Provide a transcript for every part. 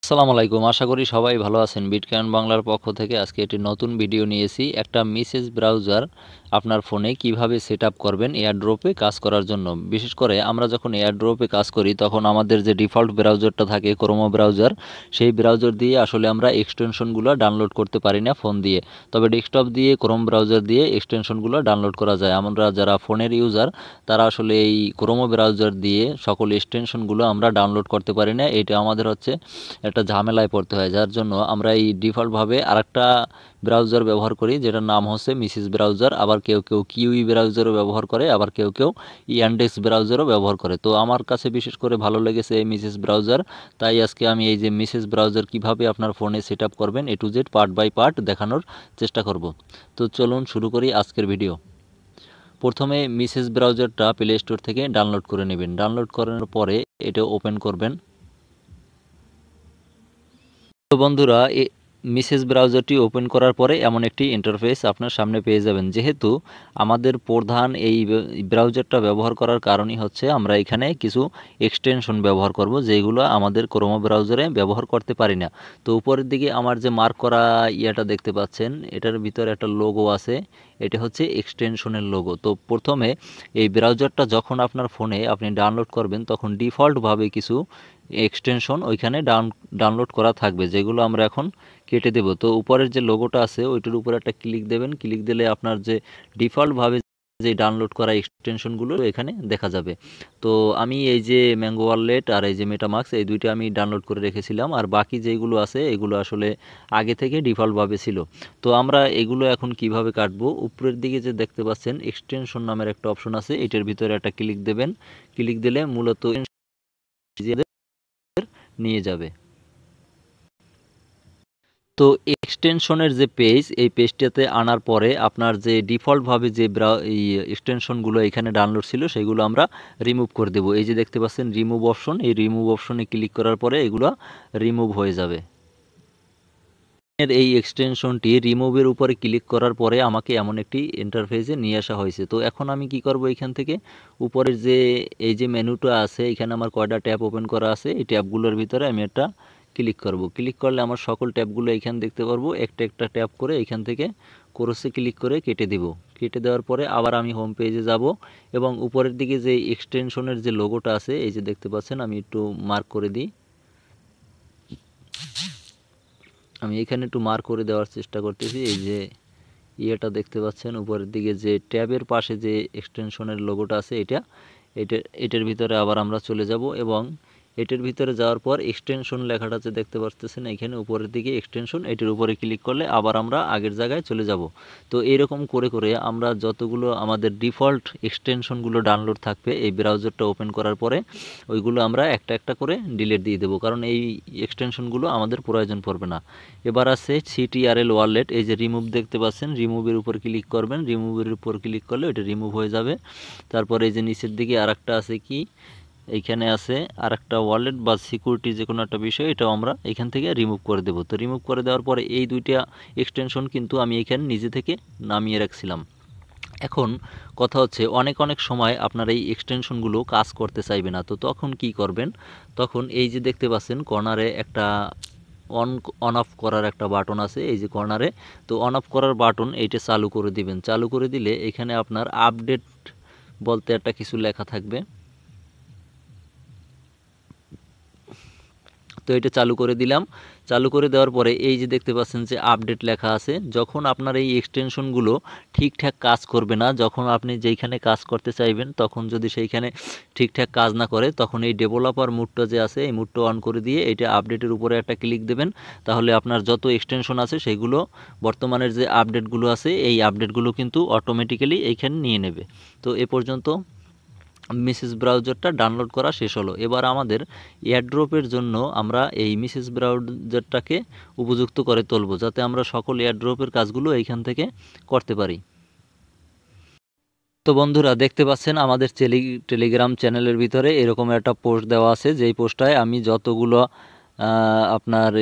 আসসালামু আলাইকুম। আশা করি সবাই ভালো আছেন। বিটকয়েন বাংলার পক্ষ থেকে আজকে একটি নতুন ভিডিও নিয়েছি। একটা মেসেজ ব্রাউজার আপনার ফোনে কিভাবে সেটআপ করবেন এয়ারড্রপে কাজ করার জন্য। বিশেষ করে আমরা যখন এয়ারড্রপে কাজ করি তখন আমাদের যে ডিফল্ট ব্রাউজারটা থাকে ক্রোমো ব্রাউজার, সেই ব্রাউজার দিয়ে আসলে আমরা এক্সটেনশনগুলো ডাউনলোড করতে পারি না ফোন দিয়ে। তবে ডেস্কটপ দিয়ে ক্রোম ব্রাউজার দিয়ে এক্সটেনশনগুলো ডাউনলোড করা যায়। আমরা যারা ফোনের ইউজার তারা আসলে এই ক্রোমো ব্রাউজার দিয়ে সকল এক্সটেনশনগুলো আমরা ডাউনলোড করতে পারি না। এটা আমাদের হচ্ছে একটা ঝামেলায় পড়তে হয়, যার জন্য আমরা এই ডিফল্টভাবে আরেকটা ব্রাউজার ব্যবহার করি যেটার নাম হচ্ছে মিসেস ব্রাউজার। আবার কেউ কেউ কিউই ব্রাউজারও ব্যবহার করে, আবার কেউ কেউ ইয়ানডেক্স ব্রাউজারও ব্যবহার করে। তো আমার কাছে বিশেষ করে ভালো লেগেছে এই মিসেস ব্রাউজার, তাই আজকে আমি এই যে মিসেস ব্রাউজার কিভাবে আপনার ফোনে সেট আপ করবেন A to Z part by part দেখানোর চেষ্টা করব। তো চলুন শুরু করি আজকের ভিডিও। প্রথমে মিসেস ব্রাউজারটা প্লে স্টোর থেকে ডাউনলোড করে নেবেন। ডাউনলোড করার পরে এটা ওপেন করবেন। তো বন্ধুরা, মিসেস ব্রাউজারটি ওপেন করার পরে এমন একটি ইন্টারফেস আপনার সামনে পেয়ে যাবেন। যেহেতু আমাদের প্রধান এই ব্রাউজারটা ব্যবহার করার কারণই হচ্ছে আমরা এখানে কিছু এক্সটেনশন ব্যবহার করব যেগুলো আমাদের ক্রোমো ব্রাউজারে ব্যবহার করতে পারি না। তো উপরের দিকে আমার যে মার্ক করা ইয়াটা দেখতে পাচ্ছেন, এটার ভিতরে একটা লোগো আছে, এটা হচ্ছে এক্সটেনশনের লোগো। তো প্রথমে এই ব্রাউজারটা যখন আপনার ফোনে আপনি ডাউনলোড করবেন তখন ডিফল্টভাবে কিছু এক্সটেনশন ওইখানে ডাউনলোড করা থাকবে, যেগুলো আমরা এখন কেটে দেব। তো উপরের যে লোগোটা আছে ওইটার উপরে একটা ক্লিক দেবেন। ক্লিক দিলে আপনার যে ডিফল্টভাবে যে ডাউনলোড করা এক্সটেনশনগুলো এখানে দেখা যাবে। তো আমি এই যে ম্যাঙ্গো ওয়ালেট আর এই যে মেটামাস্ক এই দুইটা আমি ডাউনলোড করে রেখেছিলাম, আর বাকি যেগুলো আছে এগুলো আসলে আগে থেকে ডিফল্টভাবে ছিল। তো আমরা এগুলো এখন কিভাবে কাটবো, উপরের দিকে যে দেখতে পাচ্ছেন এক্সটেনশন নামের একটা অপশন আছে, এটার ভিতরে একটা ক্লিক দেবেন। ক্লিক দিলে মূলত নিয়ে যাবে। তো এক্সটেনশনের যে পেজ, এই পেজটাতে আনার পরে আপনার যে ডিফল্টভাবে যে এই এক্সটেনশনগুলো এখানে ডাউনলোড ছিল সেগুলো আমরা রিমুভ করে দেব। এই যে দেখতে পাচ্ছেন রিমুভ অপশন, এই রিমুভ অপশনে ক্লিক করার পরে এগুলো রিমুভ হয়ে যাবে। এই এক্সটেনশনটি রিমুভের উপরে ক্লিক করার পরে আমাকে এমন একটি ইন্টারফেসে নিয়ে আসা হয়েছে। তো এখন আমি কি করব, এখান থেকে উপরের যে এই যে মেনুটা আছে এখানে আমার কয়টা ট্যাব ওপেন করা আছে, এই ট্যাবগুলোর ভিতরে আমি একটা ক্লিক করব। ক্লিক করলে আমার সকল ট্যাবগুলো এখানে দেখতে পারবো। একটা একটা ট্যাব করে এখান থেকে ক্রসে ক্লিক করে কেটে দিব। কেটে দেওয়ার পরে আবার আমি হোম পেজে যাব এবং উপরের দিকে যে এক্সটেনশনের যে লোগোটা আছে এই যে দেখতে পাচ্ছেন, আমি একটু মার্ক করে দিই। আমি এখানে একটু মার্ক করে দেওয়ার চেষ্টা করতেছি। এই যে ইয়েটা দেখতে পাচ্ছেন উপরের দিকে যে ট্যাবের পাশে যে এক্সটেনশনের লোগোটা আছে এটার ভিতরে আবার আমরা চলে যাব এবং এটার ভিতরে যাওয়ার পর এক্সটেনশন লেখাটা যে দেখতে পাচ্ছেন এখানে উপরের দিকে এক্সটেনশন, এটার উপরে ক্লিক করলে আবার আমরা আগের জায়গায় চলে যাব। তো এরকম করে করে আমরা যতগুলো আমাদের ডিফল্ট এক্সটেনশনগুলো ডাউনলোড থাকবে এই ব্রাউজারটা ওপেন করার পরে ওইগুলো আমরা একটা একটা করে ডিলিট দিয়ে দেবো, কারণ এই এক্সটেনশনগুলো আমাদের প্রয়োজন পড়বে না। এবার আছে CTRL ওয়ালেট, এই যে রিমুভ দেখতে পাচ্ছেন, রিমুভের উপর ক্লিক করবেন। রিমুভের উপর ক্লিক করলে এটা রিমুভ হয়ে যাবে। তারপরে এই যে নিচের দিকে আরেকটা আছে, কি এইখানে আছে আরেকটা ওয়ালেট বা সিকিউরিটি যে কোনো একটা বিষয়, এটাও আমরা এখান থেকে রিমুভ করে দেব। তো রিমুভ করে দেওয়ার পরে এই দুইটা এক্সটেনশন কিন্তু আমি এখানে নিজে থেকে নামিয়ে রাখছিলাম। এখন কথা হচ্ছে অনেক অনেক সময় আপনার এই এক্সটেনশনগুলো কাজ করতে চাইবে না। তো তখন কি করবেন, তখন এই যে দেখতে পাচ্ছেন কর্নারে একটা অন অফ করার একটা বাটন আছে, এই যে কর্নারে। তো অন অফ করার বাটন এইটা চালু করে দিবেন। চালু করে দিলে এখানে আপনার আপডেট বলতে একটা কিছু লেখা থাকবে। তো এটা চালু করে দিলাম। চালু করে দেওয়ার পরে এই যে দেখতে পাচ্ছেন যে আপডেট লেখা আছে, যখন আপনার এই এক্সটেনশনগুলো ঠিকঠাক কাজ করবে না, যখন আপনি যেইখানে কাজ করতে চাইবেন তখন যদি সেইখানে ঠিকঠাক কাজ না করে, তখন এই ডেভেলপার মুডটা যে আছে এই মুডটা অন করে দিয়ে এটা আপডেটের উপরে একটা ক্লিক দেবেন। তাহলে আপনার যত এক্সটেনশন আছে সেগুলো বর্তমানের যে আপডেটগুলো আছে এই আপডেটগুলো কিন্তু অটোমেটিক্যালি এইখানে নিয়ে নেবে। তো এ পর্যন্ত মিসেস ব্রাউজারটা ডাউনলোড করা শেষ হলো। এবার আমাদের এয়ারড্রপের জন্য আমরা এই মিসেস ব্রাউজারটাকে উপযুক্ত করে তুলব, যাতে আমরা সকল এয়ারড্রপের কাজগুলো এইখান থেকে করতে পারি। তো বন্ধুরা দেখতে পাচ্ছেন আমাদের টেলিগ্রাম চ্যানেলের ভিতরে এরকম একটা পোস্ট দেওয়া আছে, যেই পোস্টটায় আমি যতগুলো আপনার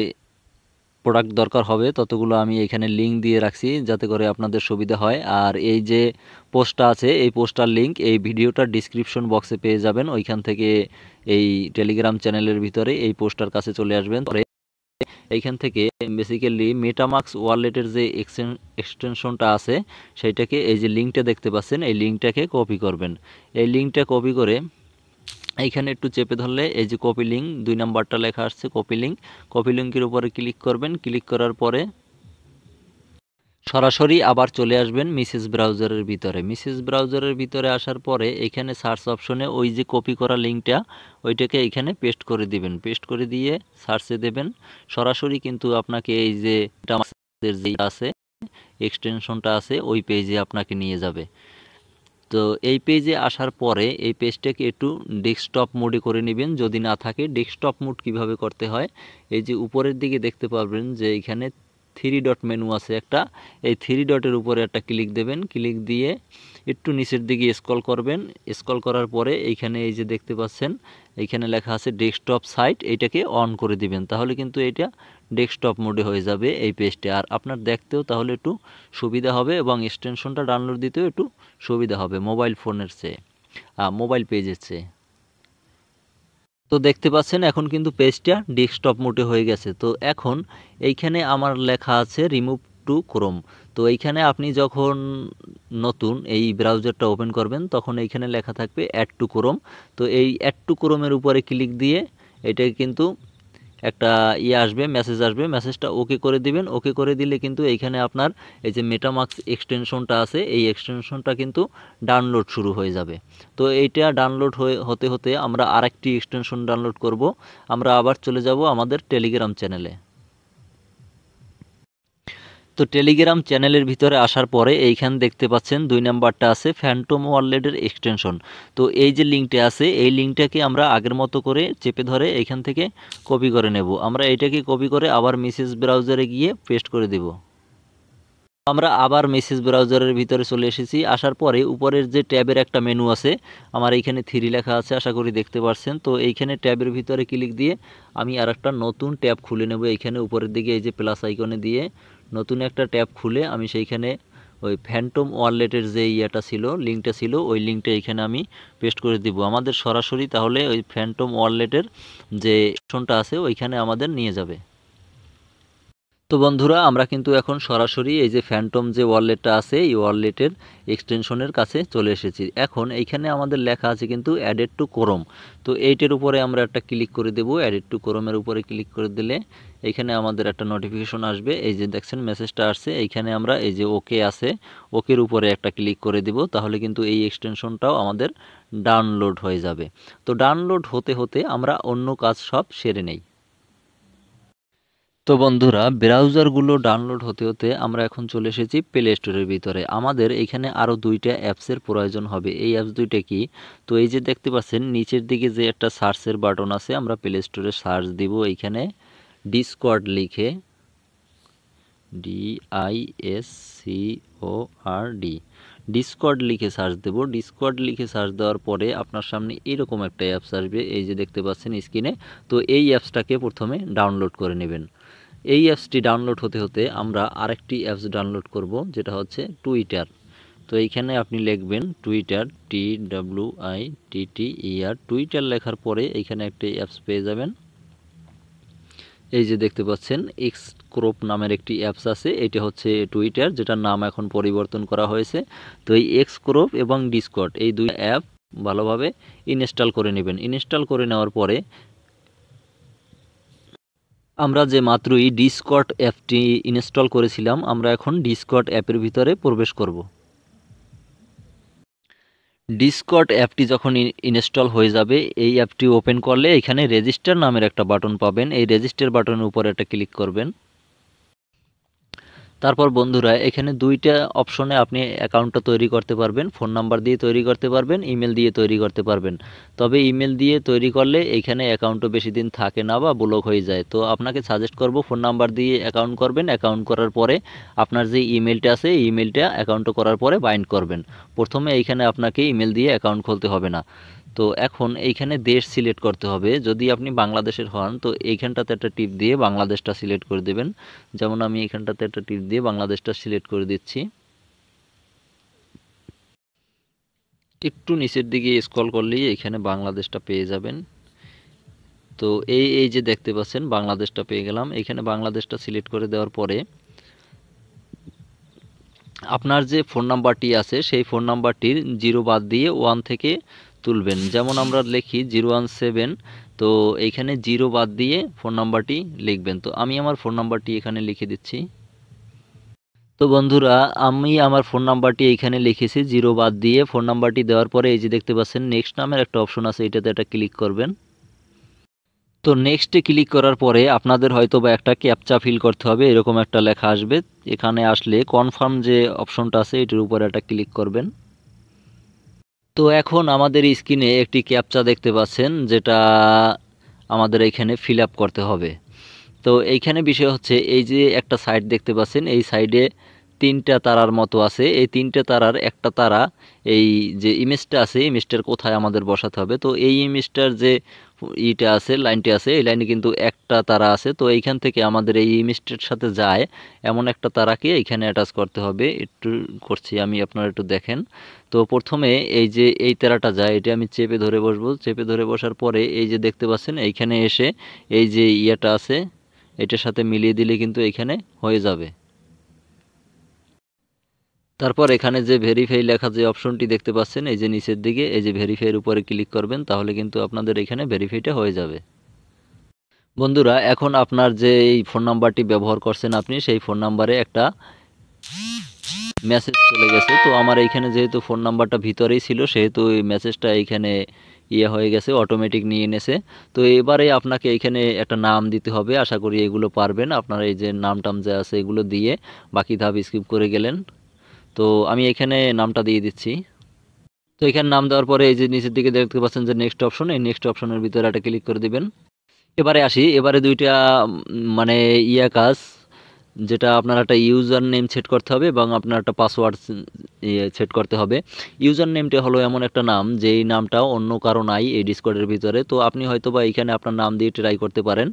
প্রোডাক্ট দরকার হবে ততগুলো আমি এখানে লিঙ্ক দিয়ে রাখছি যাতে করে আপনাদের সুবিধা হয়। আর এই যে পোস্টটা আছে এই পোস্টার লিঙ্ক এই ভিডিওটার ডিসক্রিপশন বক্সে পেয়ে যাবেন। ওইখান থেকে এই টেলিগ্রাম চ্যানেলের ভিতরে এই পোস্টার কাছে চলে আসবেন। এইখান থেকে বেসিক্যালি মেটামাক্স ওয়ালেটের যে এক্সটেনশনটা আছে সেইটাকে, এই যে লিঙ্কটা দেখতে পাচ্ছেন, এই লিঙ্কটাকে কপি করবেন। এই লিঙ্কটা কপি করে এইখানে একটু চেপে ধরলে এই যে কপি লিঙ্ক 2 নাম্বারটা লেখা আসছে, কপি লিঙ্ক। কপি লিঙ্কের উপরে ক্লিক করবেন। ক্লিক করার পরে সরাসরি আবার চলে আসবেন মিসেস ব্রাউজারের ভিতরে। মিসেস ব্রাউজারের ভিতরে আসার পরে এখানে সার্চ অপশনে ওই যে কপি করা লিঙ্কটা, ওইটাকে এখানে পেস্ট করে দিবেন। পেস্ট করে দিয়ে সার্চে দেবেন। সরাসরি কিন্তু আপনাকে এই যে যে আছে এক্সটেনশনটা আছে ওই পেজে আপনাকে নিয়ে যাবে। তো এই পেজে আসার পরে এই পেজটাকে একটু ডেস্কটপ মোডে করে নেবেন। যদি না থাকে, ডেস্কটপ মোড কিভাবে করতে হয়, এই যে উপরের দিকে দেখতে পারবেন যে এখানে 3 ডট মেনু আছে একটা, এই 3 ডটের উপরে একটা ক্লিক দেবেন। ক্লিক দিয়ে একটু নিচের দিকে স্ক্রল করবেন। স্ক্রল করার পরে এইখানে এই যে দেখতে পাচ্ছেন এইখানে লেখা আছে ডেস্কটপ সাইট, এইটাকে অন করে দিবেন। তাহলে কিন্তু এটা ডেস্কটপ মোডে হয়ে যাবে এই পেজটা, আর আপনার দেখতেও তাহলে একটু সুবিধা হবে এবং এক্সটেনশনটা ডাউনলোড দিতেও একটু সুবিধা হবে মোবাইল ফোনের চেয়ে, মোবাইল পেজের চেয়ে। তো দেখতে পাচ্ছেন এখন কিন্তু পেজটা ডেস্কটপ মোডে হয়ে গেছে। তো এখন এইখানে আমার লেখা আছে রিমুভ টু ক্রোম। তো এইখানে আপনি যখন নতুন এই ব্রাউজারটা ওপেন করবেন তখন এইখানে লেখা থাকবে অ্যাড টু ক্রোম। তো এই অ্যাড টু ক্রোমের উপরে ক্লিক দিয়ে এটাকে কিন্তু একটা আসবে, মেসেজ আসবে। মেসেজটা ওকে করে দিবেন। ওকে করে দিলে কিন্তু এইখানে আপনার এই যে মেটামাক্স এক্সটেনশনটা আছে এই এক্সটেনশনটা কিন্তু ডাউনলোড শুরু হয়ে যাবে। তো এইটা ডাউনলোড হতে হতে আমরা আরেকটি এক্সটেনশন ডাউনলোড করব। আমরা আবার চলে যাব আমাদের টেলিগ্রাম চ্যানেলে। তো টেলিগ্রাম চ্যানেলের ভিতরে আসার পরে এইখানে দেখতে পাচ্ছেন 2 নাম্বারটা আছে ফ্যান্টম ওয়ালেটের এক্সটেনশন। তো এই যে লিঙ্কটা আছে এই লিঙ্কটাকে আমরা আগের মতো করে চেপে ধরে এইখান থেকে কপি করে নেব। আমরা এইটাকে কপি করে আবার মেসেজ ব্রাউজারে গিয়ে পেস্ট করে দেব। আমরা আবার মেসেজ ব্রাউজারের ভিতরে চলে এসেছি। আসার পরে উপরের যে ট্যাবের একটা মেনু আছে, আমার এইখানে 3 লেখা আছে, আশা করি দেখতে পাচ্ছেন। তো এইখানে ট্যাবের ভিতরে ক্লিক দিয়ে আমি আরেকটা নতুন ট্যাব খুলে নেব। এইখানে উপরের দিকে এই যে প্লাস আইকনে দিয়ে নতুন একটা ট্যাব খুলে আমি সেইখানে ওই ফ্যান্টম ওয়ালেটের যে ইয়েটা ছিল, লিঙ্কটা ছিল, ওই লিঙ্কটা এখানে আমি পেস্ট করে দিব। আমাদের সরাসরি তাহলে ওই ফ্যান্টম ওয়ালেটের যে অপশনটা আছে ওইখানে আমাদের নিয়ে যাবে। তো বন্ধুরা আমরা কিন্তু এখন সরাসরি এই যে ফ্যান্টম যে ওয়ালেটটা আছে এই ওয়ালেটের এক্সটেনশনের কাছে চলে এসেছি। এখন এইখানে আমাদের লেখা আছে কিন্তু অ্যাডেড টু ক্রোম। তো এইটার উপরে আমরা একটা ক্লিক করে দেব। অ্যাডেড টু ক্রোমের উপরে ক্লিক করে দিলে এইখানে আমাদের একটা নোটিফিকেশন আসবে। এই যে দেখছেন মেসেজটা আসছে, এইখানে আমরা এই যে ওকে আছে ওকের উপরে একটা ক্লিক করে দিব। তাহলে কিন্তু এই এক্সটেনশনটাও আমাদের ডাউনলোড হয়ে যাবে। তো ডাউনলোড হতে হতে আমরা অন্য কাজ সব সেরে নেই। তো বন্ধুরা ব্রাউজারগুলো ডাউনলোড হতে হতে আমরা এখন চলে এসেছি প্লে স্টোরের ভিতরে। আমাদের এখানে আরও 2টা অ্যাপসের প্রয়োজন হবে। এই অ্যাপস 2টা কি? তো এই যে দেখতে পাচ্ছেন নিচের দিকে যে একটা সার্চের বাটন আছে, আমরা প্লে স্টোরে সার্চ দিব এইখানে ডিসকর্ড লিখে, DISCORD, ডিসকর্ড লিখে সার্চ দেব। ডিসকর্ড লিখে সার্চ দেওয়ার পরে আপনার সামনে এরকম একটা অ্যাপস আসবে, এই যে দেখতে পাচ্ছেন স্ক্রিনে। তো এই অ্যাপসটাকে প্রথমে ডাউনলোড করে নেবেন। এই অ্যাপসটি ডাউনলোড হতে হতে আমরা আরেকটি অ্যাপস ডাউনলোড করব, যেটা হচ্ছে টুইটার। তো এইখানে আপনি লিখবেন টুইটার, TWITTER, টুইটার লেখার পরে এইখানে একটি অ্যাপস পেয়ে যাবেন। এই যে দেখতে পাচ্ছেন এক্সক্রোপ নামের একটি অ্যাপস আছে, এটা হচ্ছে টুইটার, যেটার নাম এখন পরিবর্তন করা হয়েছে। তো এই এক্সক্রোপ এবং ডিসকর্ড এই 2 অ্যাপ ভালোভাবে ইনস্টল করে নেবেন। ইনস্টল করে নেওয়ার পরে আমরা যে মাত্রই ডিসকর্ড অ্যাপটি ইনস্টল করেছিলাম, আমরা এখন ডিসকর্ড অ্যাপের ভিতরে প্রবেশ করব। ডিসকর্ড অ্যাপটি যখন ইনস্টল হয়ে যাবে, এই অ্যাপটি ওপেন করলে এখানে রেজিস্টার নামের একটা বাটন পাবেন। এই রেজিস্টার বাটনের উপরে একটা ক্লিক করবেন। তারপর বন্ধুরা এখানে 2টা অপশনে আপনি অ্যাকাউন্টটা তৈরি করতে পারবেন। ফোন নাম্বার দিয়ে তৈরি করতে পারবেন, ইমেল দিয়ে তৈরি করতে পারবেন। তবে ইমেল দিয়ে তৈরি করলে এখানে অ্যাকাউন্টও বেশি দিন থাকে না বা ব্লক হয়ে যায়। তো আপনাকে সাজেস্ট করব ফোন নাম্বার দিয়ে অ্যাকাউন্ট করবেন। অ্যাকাউন্ট করার পরে আপনার যে ইমেলটা আছে এই ইমেলটা অ্যাকাউন্ট করার পরে বাইন্ড করবেন। প্রথমে এইখানে আপনাকে ইমেল দিয়ে অ্যাকাউন্ট খুলতে হবে না। তো এখন এইখানে দেশ সিলেক্ট করতে হবে। যদি আপনি বাংলাদেশের হন তো এইখানটাতে একটা টিপ দিয়ে বাংলাদেশটা সিলেক্ট করে দেবেন। যেমন আমি এইখানটাতে একটা টিপ দিয়ে বাংলাদেশটা সিলেক্ট করে দিচ্ছি। একটু নিচের দিকে স্ক্রল করলেই এখানে বাংলাদেশটা পেয়ে যাবেন। তো এই যে দেখতে পাচ্ছেন বাংলাদেশটা পেয়ে গেলাম। এখানে বাংলাদেশটা সিলেক্ট করে দেওয়ার পরে আপনার যে ফোন নাম্বারটি আছে সেই ফোন নাম্বারটির 0 বাদ দিয়ে 1 থেকে তুলবেন। যেমন আমরা লিখি 017, তো এইখানে 0 বাদ দিয়ে ফোন নাম্বারটি লিখবেন। তো আমি আমার ফোন নাম্বারটি এখানে লিখে দিচ্ছি। তো বন্ধুরা, আমি আমার ফোন নাম্বারটি এইখানে লিখেছি 0 বাদ দিয়ে। ফোন নাম্বারটি দেওয়ার পরে এই যে দেখতে পাচ্ছেন নেক্সট নামের একটা অপশন আছে, এটাতে একটা ক্লিক করবেন। তো নেক্সটে ক্লিক করার পরে আপনাদের হয়তো বা একটা ক্যাপচা ফিল করতে হবে, এরকম একটা লেখা আসবে। এখানে আসলে কনফার্ম যে অপশনটা আছে এটির উপরে একটা ক্লিক করবেন। তো এখন আমাদের স্ক্রিনে একটি ক্যাপচা দেখতে পাচ্ছেন, যেটা আমাদের এখানে ফিল আপ করতে হবে। তো এইখানে বিষয় হচ্ছে এই যে একটা সাইড দেখতে পাচ্ছেন, এই সাইডে 3টা তারার মতো আছে। এই 3টে তারার একটা তারা এই যে ইমেজটা আছে, ইমেজটার কোথায় আমাদের বসাতে হবে। তো এই ইমেজটার যে ইটা আছে, লাইনটি আছে, এই লাইনে কিন্তু একটা তারা আছে। তো এইখান থেকে আমাদের এই ইমেজটার সাথে যায় এমন একটা তারাকে এইখানে অ্যাটাচ করতে হবে। একটু করছি আমি, আপনারা একটু দেখেন। তো প্রথমে এই যে এই তারাটা যায়, এটা আমি চেপে ধরে বসবো। চেপে ধরে বসার পরে এই যে দেখতে পাচ্ছেন এইখানে এসে এই যে ইয়েটা আছে এটার সাথে মিলিয়ে দিলে কিন্তু এখানে হয়ে যাবে। তারপর এখানে যে ভেরিফাই লেখা যে অপশনটি দেখতে পাচ্ছেন এই যে নিচের দিকে, এই যে ভেরিফাইয়ের উপরে ক্লিক করবেন, তাহলে কিন্তু আপনাদের এখানে ভেরিফাইটা হয়ে যাবে। বন্ধুরা, এখন আপনার যে এই ফোন নাম্বারটি ব্যবহার করছেন আপনি, সেই ফোন নাম্বারে একটা মেসেজ চলে গেছে। তো আমার এইখানে যেহেতু ফোন নাম্বারটা ভিতরেই ছিল, সেহেতু এই মেসেজটা এইখানে হয়ে গেছে, অটোমেটিক নিয়ে এনেছে। তো এবারে আপনাকে এইখানে একটা নাম দিতে হবে। আশা করি এগুলো পারবেন। আপনার এই যে নাম টাম যে আছে এগুলো দিয়ে বাকি ধাপ স্কিপ করে গেলেন। তো আমি এখানে নামটা দিয়ে দিচ্ছি। তো এখানে নাম দেওয়ার পরে এই যে নিচের দিকে দেখতে পাচ্ছেন যে নেক্সট অপশন, এই নেক্সট অপশনের ভিতরে একটা ক্লিক করে দিবেন। এবারে আসি, এবারে দুইটা মানে কাজ, যেটা আপনার একটা ইউজার নেম সেট করতে হবে এবং আপনার একটা পাসওয়ার্ড সেট করতে হবে। ইউজার নেমটা হলো এমন একটা নাম যেই নামটা অন্য কারো নাই এই ডিসকর্ডের ভিতরে। তো আপনি হয়তো বা এখানে আপনার নাম দিয়ে ট্রাই করতে পারেন।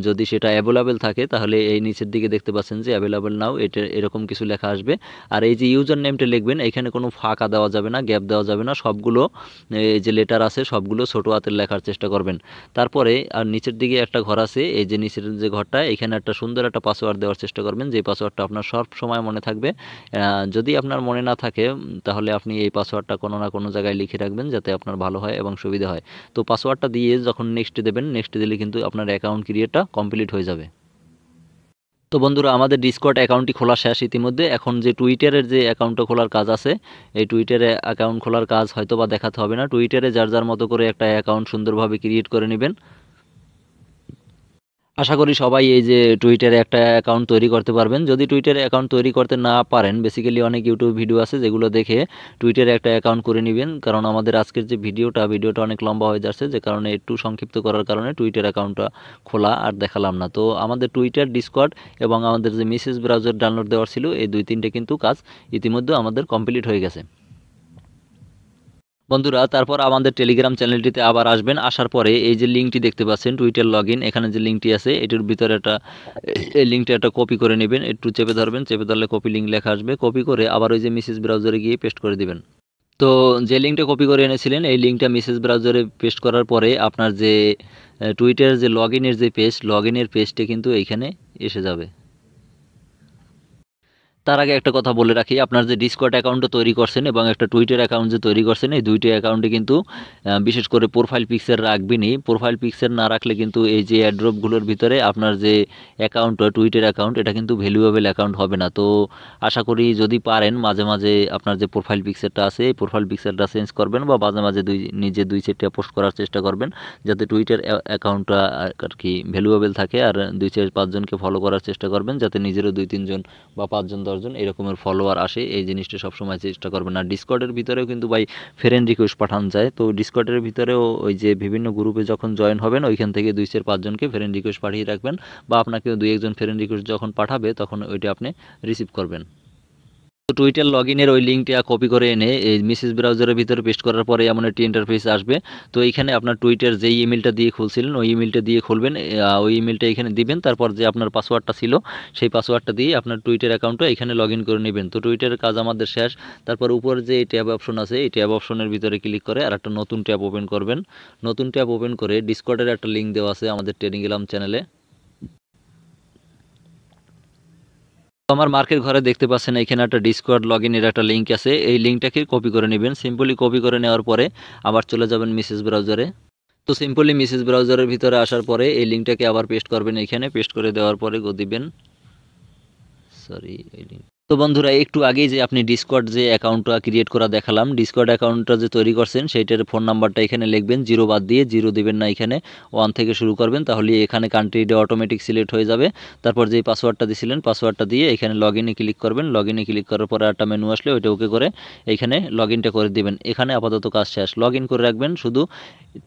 যদি সেটা অ্যাভেলেবেল থাকে তাহলে এই নিচের দিকে দেখতে পাচ্ছেন যে অ্যাভেলেবেল নাও, এটা এরকম কিছু লেখা আসবে। আর এই যে ইউজার নেমটা লিখবেন, এখানে কোনো ফাঁকা দেওয়া যাবে না, গ্যাপ দেওয়া যাবে না। সবগুলো এই যে লেটার আছে সবগুলো ছোটো হাতের লেখার চেষ্টা করবেন। তারপরে আর নিচের দিকে একটা ঘর আছে, এই যে নিচের যে ঘরটা, এখানে একটা সুন্দর একটা পাসওয়ার্ড দেওয়ার চেষ্টা করবেন, যে পাসওয়ার্ডটা আপনার সব সময় মনে থাকবে। যদি আপনার মনে না থাকে তাহলে আপনি এই পাসওয়ার্ডটা কোনো না কোনো জায়গায় লিখে রাখবেন, যাতে আপনার ভালো হয় এবং সুবিধা হয়। তো পাসওয়ার্ডটা দিয়ে যখন নেক্সট দেবেন, নেক্সট দিলে কিন্তু আপনার অ্যাকাউন্ট ক্রিয়েটটা কমপ্লিট হয়ে যাবে। তো বন্ধুরা, আমাদের ডিসকর্ড অ্যাকাউন্টটি খোলা শেষ ইতিমধ্যে। এখন যে টুইটারের যে অ্যাকাউন্টটা খোলার কাজ আছে, এই টুইটারে অ্যাকাউন্ট খোলার কাজ হয়তো বা দেখাতে হবে না। টুইটারে যার যার মতো করে একটা অ্যাকাউন্ট সুন্দরভাবে ক্রিয়েট করে নেবেন। আশা করি সবাই এই যে টুইটারে একটা অ্যাকাউন্ট তৈরি করতে পারবেন। যদি টুইটারে অ্যাকাউন্ট তৈরি করতে না পারেন, বেসিক্যালি অনেক ইউটিউব ভিডিও আছে যেগুলো দেখে টুইটারে একটা অ্যাকাউন্ট করে নেবেন। কারণ আমাদের আজকের যে ভিডিওটা অনেক লম্বা হয়ে যাচ্ছে, যে কারণে একটু সংক্ষিপ্ত করার কারণে টুইটার অ্যাকাউন্টটা খোলা আর দেখালাম না। তো আমাদের টুইটার, ডিসকর্ড এবং আমাদের যে মেসেজ ব্রাউজার ডাউনলোড দেওয়ার ছিল, এই 2-3টে কিন্তু কাজ ইতিমধ্যে আমাদের কমপ্লিট হয়ে গেছে। বন্ধুরা, তারপর আমাদের টেলিগ্রাম চ্যানেলটিতে আবার আসবেন। আসার পরে এই যে লিঙ্কটি দেখতে পাচ্ছেন টুইটার লগইন, এখানে যে লিঙ্কটি আছে এটির ভিতরে এই লিঙ্কটা একটা কপি করে নেবেন। একটু চেপে ধরবেন, চেপে ধরলে কপি লিঙ্ক লেখা আসবে। কপি করে আবার ওই যে মেসেজ ব্রাউজারে গিয়ে পেস্ট করে দিবেন। তো যে লিঙ্কটা কপি করে এনেছিলেন এই লিঙ্কটা মেসেজ ব্রাউজারে পেস্ট করার পরে আপনার যে টুইটার যে লগইনের যে পেজ, লগইনের পেজটা কিন্তু এইখানে এসে যাবে। তার আগে একটা কথা বলে রাখি, আপনার যে ডিসকর্ড অ্যাকাউন্টটা তৈরি করছেন এবং একটা টুইটার অ্যাকাউন্ট যে তৈরি করছেন, এই দুইটা অ্যাকাউন্টে কিন্তু বিশেষ করে প্রোফাইল পিকচার রাখবেনই। প্রোফাইল পিকচার না রাখলে কিন্তু এই যে অ্যাড্রপগুলোর ভিতরে আপনার যে অ্যাকাউন্টটা, টুইটার অ্যাকাউন্ট, এটা কিন্তু ভ্যালুয়েবল অ্যাকাউন্ট হবে না। তো আশা করি যদি পারেন মাঝে মাঝে আপনার যে প্রোফাইল পিকচারটা আছে এই প্রোফাইল পিকচারটা চেঞ্জ করবেন, বা মাঝে মাঝে নিজে 2-4টা পোস্ট করার চেষ্টা করবেন, যাতে টুইটার অ্যাকাউন্টটা আর কি ভ্যালুয়েবল থাকে। আর 2-4-5 জনকে ফলো করার চেষ্টা করবেন, যাতে নিজেরও 2-3 জন বা 5 জন 10 জন এরকমের ফলোয়ার আসে। এই জিনিসটা সবসময় চেষ্টা করবেন। আর ডিসকর্ডের ভিতরেও কিন্তু ভাই ফ্রেন্ড রিকোয়েস্ট পাঠানো যায়। তো ডিসকর্ডের ভিতরেও ওই যে বিভিন্ন গ্রুপে যখন জয়েন হবেন, ওইখান থেকে 2-4-5 জনকে ফ্রেন্ড রিকোয়েস্ট পাঠিয়ে রাখবেন, বা আপনাকে 2-1 জন ফ্রেন্ড রিকোয়েস্ট যখন পাঠাবে তখন ওইটা আপনি রিসিভ করবেন। তো টুইটার লগ ইনের ওই লিঙ্কটা কপি করে এনে এই মেসেজ ব্রাউজারের ভিতরে পেস্ট করার পরে এমন একটি ইন্টারফেস আসবে। তো এইখানে আপনার টুইটার যেই ইমেলটা দিয়ে খুলছিলেন ওই ইমেলটা দিয়ে খুলবেন, ওই ইমেলটা এখানে দিবেন, তারপর যে আপনার পাসওয়ার্ডটা ছিল সেই পাসওয়ার্ডটা দিয়ে আপনার টুইটার অ্যাকাউন্টটা এখানে লগ ইন করে নেবেন। তো টুইটারের কাজ আমাদের শেষ। তারপর উপরে যে ট্যাব অপশন আছে এই ট্যাব অপশনের ভিতরে ক্লিক করে আর একটা নতুন ট্যাব ওপেন করবেন। নতুন ট্যাব ওপেন করে ডিসকর্ডের একটা লিঙ্ক দেওয়া আছে আমাদের টেলিগ্রাম চ্যানেলে। আমার মার্কের ঘরে দেখতে পাচ্ছেন এখানে একটা ডিসকর্ড লগ ইনের একটা লিঙ্ক আছে, এই লিঙ্কটাকে কপি করে নেবেন। সিম্পলি কপি করে নেওয়ার পরে আবার চলে যাবেন মেসেজ ব্রাউজারে। তো সিম্পলি মেসেজ ব্রাউজারের ভিতরে আসার পরে এই লিঙ্কটাকে আবার পেস্ট করবেন, এখানে পেস্ট করে দেওয়ার পরে গো দিবেন। সরি, তো বন্ধুরা একটু আগেই যে আপনি ডিসকর্ড যে অ্যাকাউন্টটা ক্রিয়েট করা দেখালাম, ডিসকর্ড অ্যাকাউন্টটা যে তৈরি করছেন সেইটার ফোন নাম্বারটা এখানে লিখবেন, 0 বাদ দিয়ে 0 দিবেন না, এখানে 1 থেকে শুরু করবেন, তাহলে এখানে কান্ট্রিটা অটোমেটিক সিলেক্ট হয়ে যাবে। তারপর যেই পাসওয়ার্ডটা দিয়েছিলেন পাসওয়ার্ডটা দিয়ে এখানে লগ ইনে ক্লিক করবেন। লগ ইনে ক্লিক করার পরে একটা মেনু আসলে ওইটা ওকে করে এখানে লগ ইনটা করে দিবেন। এখানে আপাতত কাজ শেষ, লগ ইন করে রাখবেন শুধু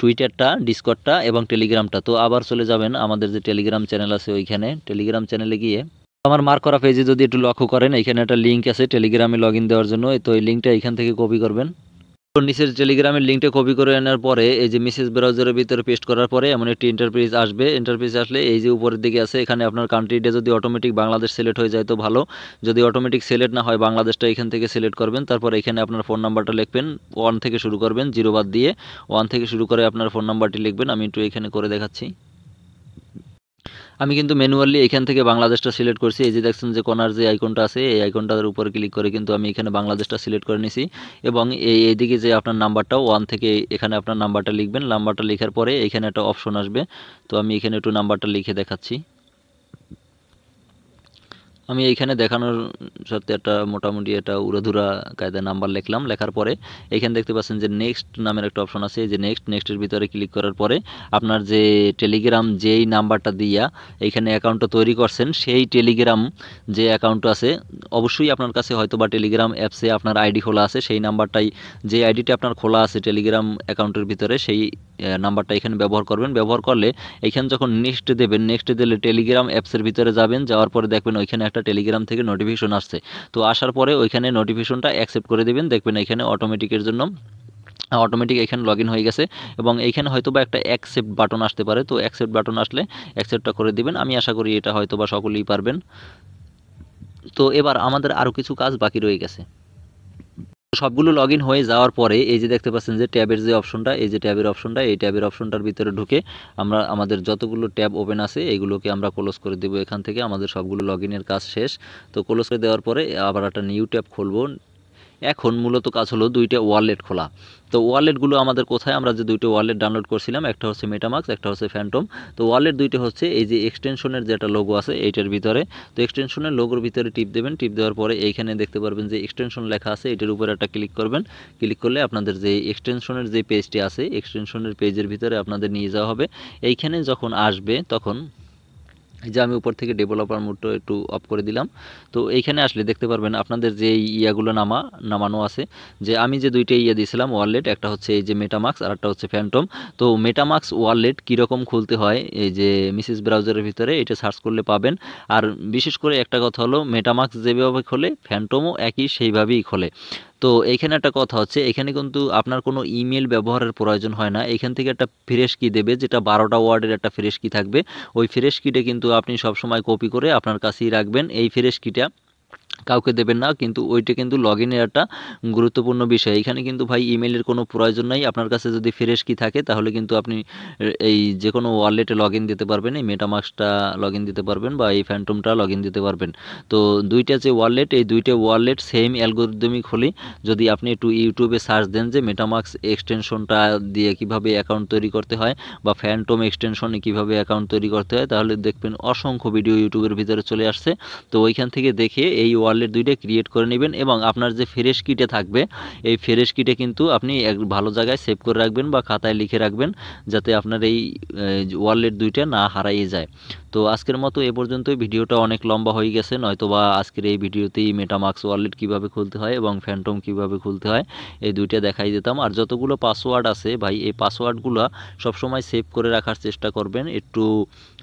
টুইটারটা, ডিসকর্ডটা এবং টেলিগ্রামটা। তো আবার চলে যাবেন আমাদের যে টেলিগ্রাম চ্যানেল আছে ওইখানে, টেলিগ্রাম চ্যানেলে গিয়ে আমার মার্ক করা পেজে যদি একটু লক্ষ্য করেন এখানে একটা লিঙ্ক আছে টেলিগ্রামে লগ ইন দেওয়ার জন্য। তো এই লিঙ্কটা এখান থেকে কপি করবেন। তো নিচের টেলিগ্রামের লিঙ্কটা কপি করে আনার পরে এই যে মেসেজ ব্রাউজারের ভিতরে পেস্ট করার পরে এমন একটি ইন্টারফেস আসবে। ইন্টারফেস আসলে এই যে উপরের দিকে আছে এখানে আপনার কান্ট্রিটা যদি অটোমেটিক বাংলাদেশ সিলেক্ট হয়ে যায় তো ভালো, যদি অটোমেটিক সিলেক্ট না হয় বাংলাদেশটা এখান থেকে সিলেক্ট করবেন। তারপর এখানে আপনার ফোন নাম্বারটা লিখবেন, 1 থেকে শুরু করবেন, 0 বাদ দিয়ে 1 থেকে শুরু করে আপনার ফোন নাম্বারটি লিখবেন। আমি একটু এখানে করে দেখাচ্ছি। আমি কিন্তু ম্যানুয়ালি এখান থেকে বাংলাদেশটা সিলেক্ট করছি। এই যে দেখছেন যে কোনার যে আইকনটা আছে এই আইকনটার উপর ক্লিক করে কিন্তু আমি এখানে বাংলাদেশটা সিলেক্ট করে নিছি। এবং এইদিকে যে আপনার নাম্বারটাও 1 থেকে এখানে আপনার নাম্বারটা লিখবেন। নাম্বারটা লেখার পরে এখানে একটা অপশন আসবে, তো আমি এখানে একটু নাম্বারটা লিখে দেখাচ্ছি। আমি এইখানে দেখানোর সাথে একটা মোটামুটি একটা উড়াধুরা কায়দায় নাম্বার লিখলাম। লেখার পরে এখানে দেখতে পাচ্ছেন যে নেক্সট নামের একটা অপশন আছে, এই যে নেক্সটের ভিতরে ক্লিক করার পরে আপনার যে টেলিগ্রাম যেই নাম্বারটা দিয়া এইখানে অ্যাকাউন্টটা তৈরি করছেন সেই টেলিগ্রাম যে অ্যাকাউন্ট আছে অবশ্যই আপনার কাছে হয়তো বা টেলিগ্রাম অ্যাপসে আপনার আইডি খোলা আছে, সেই নাম্বারটাই যে আইডিটা আপনার খোলা আছে টেলিগ্রাম অ্যাকাউন্টের ভিতরে সেই নাম্বারটা এখানে ব্যবহার করবেন। ব্যবহার করলে এখানে যখন নেক্সট দেবেন, নেক্সট দিলে টেলিগ্রাম অ্যাপসের ভিতরে যাবেন, যাওয়ার পরে দেখবেন ওইখানে একটা টেলিগ্রাম থেকে নোটিফিকেশন আসছে। তো আসার পরে ওইখানে নোটিফিকেশনটা অ্যাকসেপ্ট করে দেবেন, দেখবেন এখানে অটোমেটিকের জন্য অটোমেটিক এখানে লগ ইন হয়ে গেছে। এবং এইখানে হয়তো বা একটা অ্যাকসেপ্ট বাটন আসতে পারে, তো অ্যাকসেপ্ট বাটন আসলে অ্যাকসেপ্টটা করে দিবেন। আমি আশা করি এটা হয়তো বা সকলেই পারবেন। তো এবার আমাদের আরও কিছু কাজ বাকি রয়ে গেছে। সবগুলো লগ ইন হয়ে যাওয়ার পরে এই যে দেখতে পাচ্ছেন যে ট্যাবের যে অপশনটা, এই যে ট্যাবের অপশনটা, এই ট্যাবের অপশনটার ভিতরে ঢুকে আমরা আমাদের যতগুলো ট্যাব ওপেন আছে এইগুলোকে আমরা ক্লোজ করে দেবো। এখান থেকে আমাদের সবগুলো লগ ইনের কাজ শেষ। তো ক্লোজ করে দেওয়ার পরে আবার একটা নিউ ট্যাব খুলবো। এখন মূলত কাজ হলো দুইটা ওয়ালেট খোলা। তো ওয়ালেটগুলো আমাদের কোথায়, আমরা যে দুইটা ওয়ালেট ডাউনলোড করছিলাম, একটা হচ্ছে মেটামাক্স, একটা হচ্ছে ফ্যান্টম। তো ওয়ালেট দুইটা হচ্ছে এই যে এক্সটেনশনের যে একটা লোগো আছে এইটার ভিতরে। তো এক্সটেনশনের লোগোর ভিতরে টিপ দেবেন, টিপ দেওয়ার পরে এইখানে দেখতে পারবেন যে এক্সটেনশন লেখা আছে, এটার উপরে একটা ক্লিক করবেন। ক্লিক করলে আপনাদের যে এক্সটেনশনের যে পেজটি আছে এক্সটেনশনের পেজের ভিতরে আপনাদের নিয়ে যাওয়া হবে। এইখানে যখন আসবে তখন এই যে আমি উপর থেকে ডেভেলপার মোডটা একটু অফ করে দিলাম। তো এইখানে আসলে দেখতে পারবেন আপনাদের যে ইয়াগুলো নামানো আছে, যে আমি যে দুইটা দিয়েছিলাম ওয়ালেট, একটা হচ্ছে এই যে মেটামাক্স আর একটা হচ্ছে ফ্যান্টম। তো মেটামাক্স ওয়ালেট কীরকম খুলতে হয় এই যে মেসেজ ব্রাউজারের ভিতরে এটা সার্চ করলে পাবেন। আর বিশেষ করে একটা কথা হলো মেটামাক্স যেভাবে খোলে ফ্যান্টমও একই সেইভাবেই খোলে। তো এইখানে একটা কথা হচ্ছে এখানে কিন্তু আপনার কোনো ইমেল ব্যবহারের প্রয়োজন হয় না। এখান থেকে একটা ফ্রেশ কি দেবে, যেটা 12টা ওয়ার্ডের একটা ফ্রেশ কি থাকবে। ওই ফ্রেশ কিটা কিন্তু আপনি সবসময় কপি করে আপনার কাছেই রাখবেন। এই ফ্রেশ কিটা কাউকে দেবেন না, কিন্তু ওইটা কিন্তু লগ ইনের একটা গুরুত্বপূর্ণ বিষয়। এখানে কিন্তু ভাই ইমেলের কোনো প্রয়োজন নাই। আপনার কাছে যদি ফ্রেশ কি থাকে তাহলে কিন্তু আপনি এই যে কোনো ওয়ালেটে লগ ইন দিতে পারবেন, এই মেটামাক্সটা লগ ইন দিতে পারবেন বা এই ফ্যান্টমটা লগ ইন দিতে পারবেন। তো দুইটা যে ওয়ালেট, এই দুইটা ওয়ালেট সেম অ্যালগরিদমিক হলে যদি আপনি একটু ইউটিউবে সার্চ দেন যে মেটামাক্স এক্সটেনশনটা দিয়ে কিভাবে অ্যাকাউন্ট তৈরি করতে হয় বা ফ্যান্টম এক্সটেনশনে কিভাবে অ্যাকাউন্ট তৈরি করতে হয়, তাহলে দেখবেন অসংখ্য ভিডিও ইউটিউবের ভিতরে চলে আসছে। তো ওইখান থেকে দেখে এই ওয়ালেট দুইটা ক্রিয়েট করে নেবেন এবং আপনার যে ফ্রেশ কিটে থাকবে এই ফ্রেশ কিটে কিন্তু আপনি এক ভালো জায়গায় সেভ করে রাখবেন বা খাতায় লিখে রাখবেন, যাতে আপনার এই ওয়ালেট দুইটা না হারাইয়ে যায়। তো আজকের মতো এ পর্যন্তই। ভিডিওটা অনেক লম্বা হয়ে গেছে, নয়তোবা আজকের এই ভিডিওতেই মেটামাক্স ওয়ালেট কিভাবে খুলতে হয় এবং ফ্যান্টম কিভাবে খুলতে হয় এই দুইটা দেখাই দিতাম। আর যতগুলো পাসওয়ার্ড আছে ভাই, এই পাসওয়ার্ডগুলো সবসময় সেভ করে রাখার চেষ্টা করবেন। একটু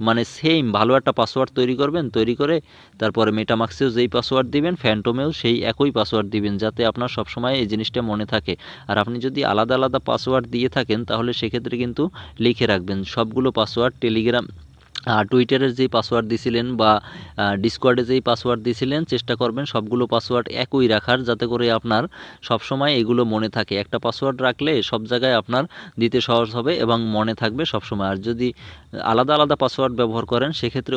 মানে সেম ভালো একটা পাসওয়ার্ড তৈরি করবেন, তৈরি করে তারপরে মেটামাক্সেও যেই পাসওয়ার্ড দিবেন ফ্যান্টমেও সেই একই পাসওয়ার্ড দিবেন, যাতে আপনার সবসময় এই জিনিসটা মনে থাকে। আর আপনি যদি আলাদা আলাদা পাসওয়ার্ড দিয়ে থাকেন তাহলে সেক্ষেত্রে কিন্তু লিখে রাখবেন সবগুলো পাসওয়ার্ড। টেলিগ্রাম টুইটারের যেই পাসওয়ার্ড দিছিলেন বা ডিসকর্ডে যেই পাসওয়ার্ড দিছিলেন চেষ্টা করবেন সবগুলো পাসওয়ার্ড একই রাখার, যাতে করে আপনার সবসময় এগুলো মনে থাকে। একটা পাসওয়ার্ড রাখলে সব জায়গায় আপনার দিতে সহজ হবে এবং মনে থাকবে সবসময়। আর যদি আলাদা আলাদা পাসওয়ার্ড ব্যবহার করেন সেক্ষেত্রে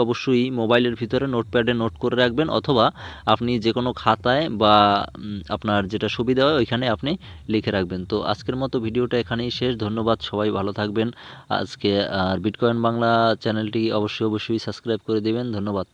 অবশ্যই মোবাইলের ভিতরে নোটপ্যাডে নোট করে রাখবেন, অথবা আপনি যে কোনো খাতায় বা আপনার যেটা সুবিধা হয় ওইখানে আপনি লিখে রাখবেন। তো আজকের মতো ভিডিওটা এখানেই শেষ। ধন্যবাদ, সবাই ভালো থাকবেন। আজকে আর বিটকয়েন বাংলা চ্যানেলটি অবশ্যই সাবস্ক্রাইব করে দেবেন। ধন্যবাদ।